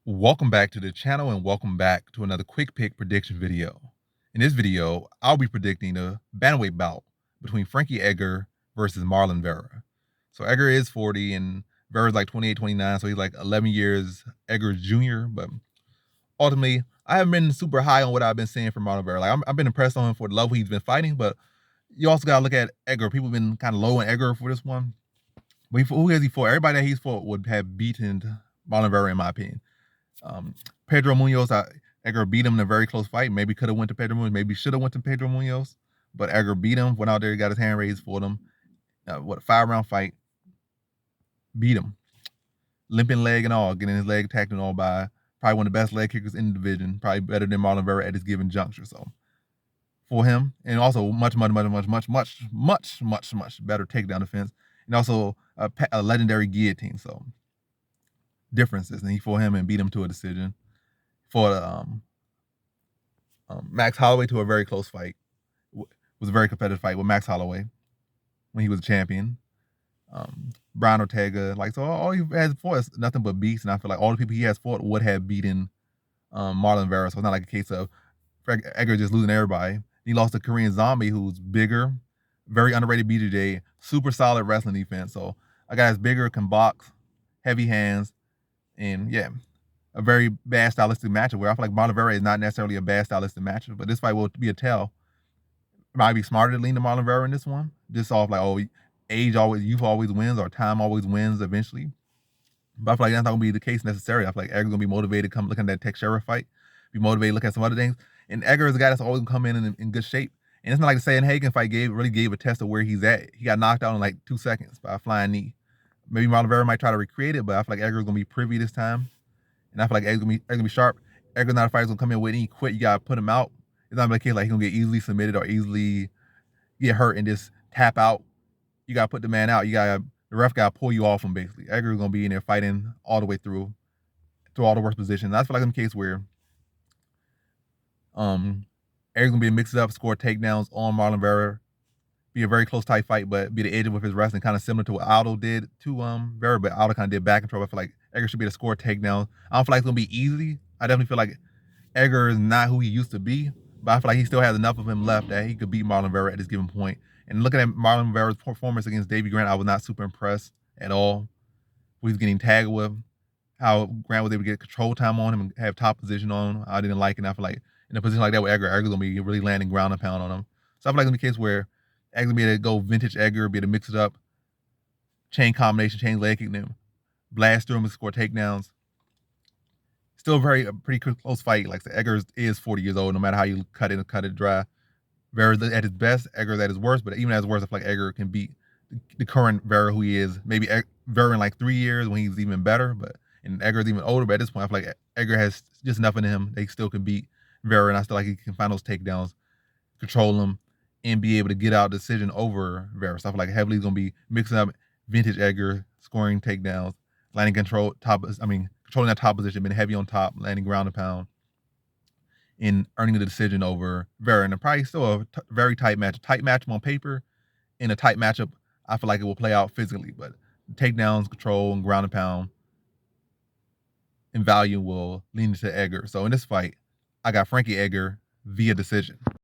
Welcome back to the channel and welcome back to another quick pick prediction video. In this video, I'll be predicting a bantamweight bout between Frankie Edgar versus Marlon Vera. So Edgar is 40 and Vera's like 28, 29, so he's like 11 years Edgar's junior, but ultimately, I haven't been super high on what I've been seeing from Marlon Vera. Like I've been impressed on him for the level he's been fighting, but you also gotta look at Edgar. People have been kind of low on Edgar for this one. But who has he fought? Everybody that he's fought would have beaten Marlon Vera, in my opinion. Pedro Munoz, Edgar beat him in a very close fight. Maybe could have went to Pedro Munoz. Maybe should have went to Pedro Munoz. But Edgar beat him, went out there, got his hand raised for him. A 5-round fight. Beat him. Limping leg and all, getting his leg attacked and all by probably one of the best leg kickers in the division. Probably better than Marlon Vera at this given juncture. So for him, and also much better takedown defense. And also a legendary guillotine. So differences. And he fought him and beat him to a decision. Fought Max Holloway to a very close fight. It was a very competitive fight with Max Holloway when he was a champion. Brian Ortega, so all he has fought is nothing but beasts, and I feel like all the people he has fought would have beaten Marlon Vera. So it's not like a case of Edgar just losing everybody. He lost to Korean Zombie, who's bigger, very underrated BJJ, super solid wrestling defense. So a guy that's bigger, can box, heavy hands, and yeah, a very bad stylistic matchup where I feel like Marlon Vera is not necessarily a bad stylistic matchup, but this fight will be a tell. It might be smarter to lean to Marlon Vera in this one, just off youth always wins, or time always wins eventually. But I feel like that's not gonna be the case necessarily. I feel like Edgar's gonna be motivated to come look at that Teixeira fight, be motivated to look at some other things. And Edgar is a guy that's always gonna come in good shape. And it's not like the Saiyan Hagen fight really gave a test of where he's at. He got knocked out in like 2 seconds by a flying knee. Maybe Marlon Vera might try to recreate it, but I feel like Edgar's gonna be privy this time. And I feel like Edgar's gonna be sharp. Edgar's not a fighter who's gonna come in with any quit. You gotta put him out. It's not like a case like he's gonna get easily submitted or easily get hurt and just tap out. You gotta put the man out. The ref gotta pull you off him basically. Edgar's gonna be in there fighting all the way through all the worst positions. I feel like in the case where Edgar's gonna be mixed up, score takedowns on Marlon Vera, be a very close tight fight, but be the edge with his wrestling, kind of similar to what Aldo did to Vera, but Aldo kind of did back control. I feel like Edgar should be able to score takedowns. I don't feel like it's gonna be easy. I definitely feel like Edgar is not who he used to be, but I feel like he still has enough of him left that he could beat Marlon Vera at this given point. And looking at Marlon Vera's performance against Davey Grant, I was not super impressed at all. Who he's getting tagged with, how Grant was able to get control time on him and have top position on him. I didn't like it. And I feel like in a position like that with Edgar's gonna be really landing ground and pound on him. So I feel like in the case where Edgar's gonna be able to go vintage Edgar, be able to mix it up, chain combination, chain leg kick them, blast through him and score takedowns. Still a pretty close fight. Like I said, Edgar is 40 years old, no matter how you cut it dry. Vera's at his best, Edgar's at his worst, but even at his worst, I feel like Edgar can beat the current Vera who he is. Maybe Vera in like 3 years when he's even better, and Edgar's even older, but at this point, I feel like Edgar has just enough in him. They still can beat Vera, and I still like he can find those takedowns, control him, and be able to get out decision over Vera. So I feel like heavily he's gonna be mixing up vintage Edgar, scoring takedowns, landing controlling that top position, being heavy on top, landing ground and pound, in earning the decision over Vera. And probably still a very tight matchup on paper, in a tight matchup, I feel like it will play out physically, but takedowns, control, and ground and pound and value will lean to Edgar. So in this fight, I got Frankie Edgar via decision.